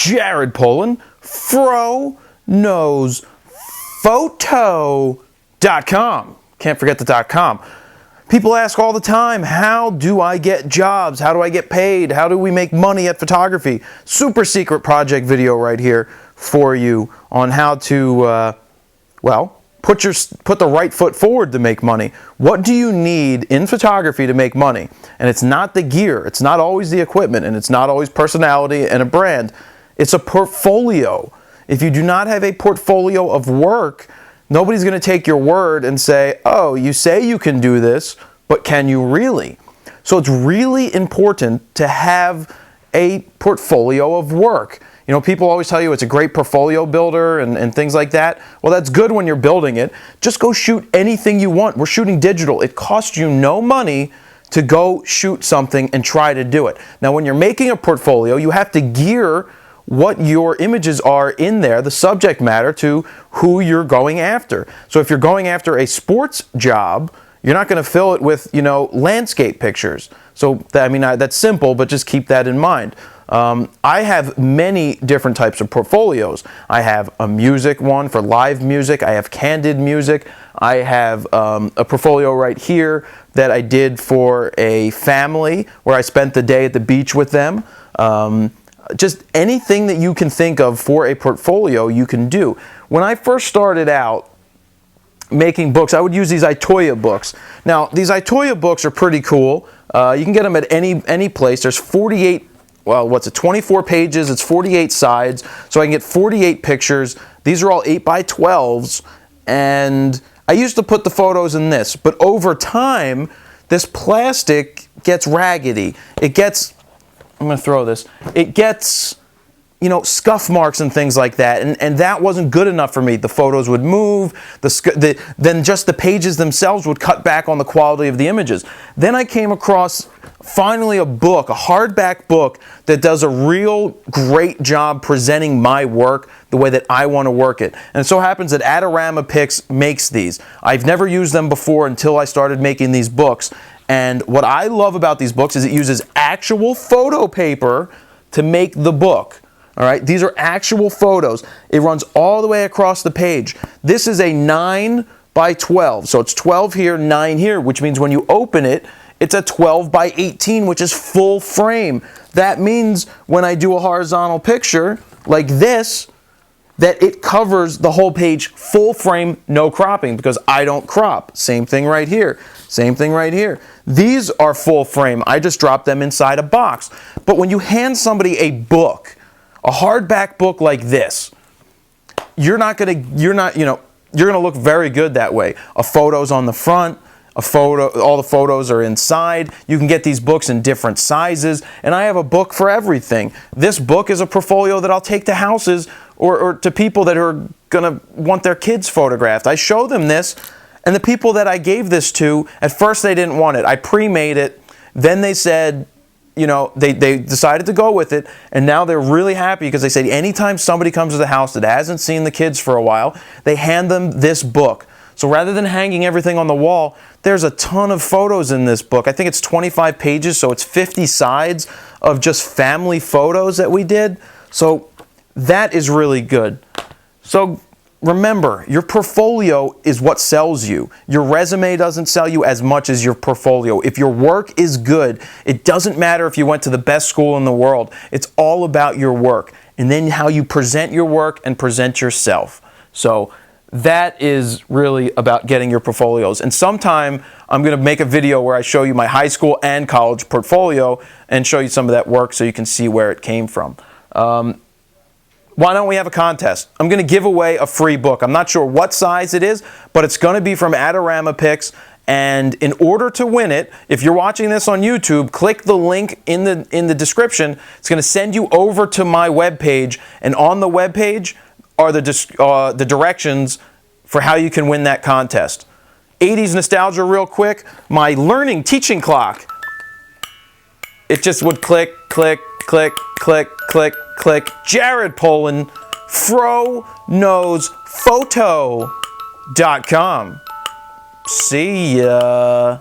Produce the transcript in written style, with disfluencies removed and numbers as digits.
Jared Polin, FroKnowsPhoto.com. Can't forget the .com. People ask all the time, how do I get jobs? How do I get paid? How do we make money at photography? Super secret project video right here for you on how to, put the right foot forward to make money. What do you need in photography to make money? And it's not the gear, it's not always the equipment, and it's not always personality and a brand. It's a portfolio. If you do not have a portfolio of work, nobody's going to take your word and say, oh, you say you can do this, but can you really? So it's really important to have a portfolio of work. You know, people always tell you it's a great portfolio builder and things like that. Well, that's good when you're building it. Just go shoot anything you want. We're shooting digital. It costs you no money to go shoot something and try to do it. Now, when you're making a portfolio, you have to gear what your images are in there, the subject matter, to who you're going after. So if you're going after a sports job, you're not going to fill it with, landscape pictures. So, that's simple, but just keep that in mind. I have many different types of portfolios. I have a music one for live music. I have candid music. I have a portfolio right here that I did for a family where I spent the day at the beach with them. Just anything that you can think of for a portfolio, you can do. When I first started out making books, I would use these Itoya books. Now, these Itoya books are pretty cool. You can get them at any place. There's 24 pages, it's 48 sides, so I can get 48 pictures. These are all 8x12s, and I used to put the photos in this, but over time, this plastic gets raggedy. I'm going to throw this. It gets, scuff marks and things like that, and that wasn't good enough for me. The photos would move, then just the pages themselves would cut back on the quality of the images. Then I came across, finally, a hardback book that does a real great job presenting my work the way that I want to work it. And it so happens that Adorama Pics makes these. I've never used them before until I started making these books. And what I love about these books is it uses actual photo paper to make the book. All right, these are actual photos. It runs all the way across the page. This is a 9x12, so it's 12 here, 9 here, which means when you open it, it's a 12x18, which is full frame. That means when I do a horizontal picture like this, that it covers the whole page full frame, no cropping, because I don't crop. Same thing right here. Same thing right here. These are full frame. I just drop them inside a box. But when you hand somebody a book, a hardback book like this, you're gonna look very good that way. A photo's on the front, all the photos are inside. You can get these books in different sizes, and I have a book for everything. This book is a portfolio that I'll take to houses or to people that are gonna want their kids photographed. I show them this, and the people that I gave this to, at first they didn't want it. I pre-made it, then they said, they decided to go with it, and now they're really happy because they said anytime somebody comes to the house that hasn't seen the kids for a while, they hand them this book. So rather than hanging everything on the wall, there's a ton of photos in this book. I think it's 25 pages, so it's 50 sides of just family photos that we did. So that is really good. So remember, your portfolio is what sells you. Your resume doesn't sell you as much as your portfolio. If your work is good, it doesn't matter if you went to the best school in the world. It's all about your work and then how you present your work and present yourself. So that is really about getting your portfolios. And sometime I'm going to make a video where I show you my high school and college portfolio and show you some of that work so you can see where it came from. Why don't we have a contest? I'm going to give away a free book. I'm not sure what size it is, but it's going to be from Adorama Pics. And in order to win it, if you're watching this on YouTube, click the link in the description. It's going to send you over to my webpage, and on the webpage are the directions for how you can win that contest. 80s nostalgia real quick. My learning teaching clock. It just would click, click, click, click, click, click. Jared Polin, FroKnowsPhoto.com. See ya.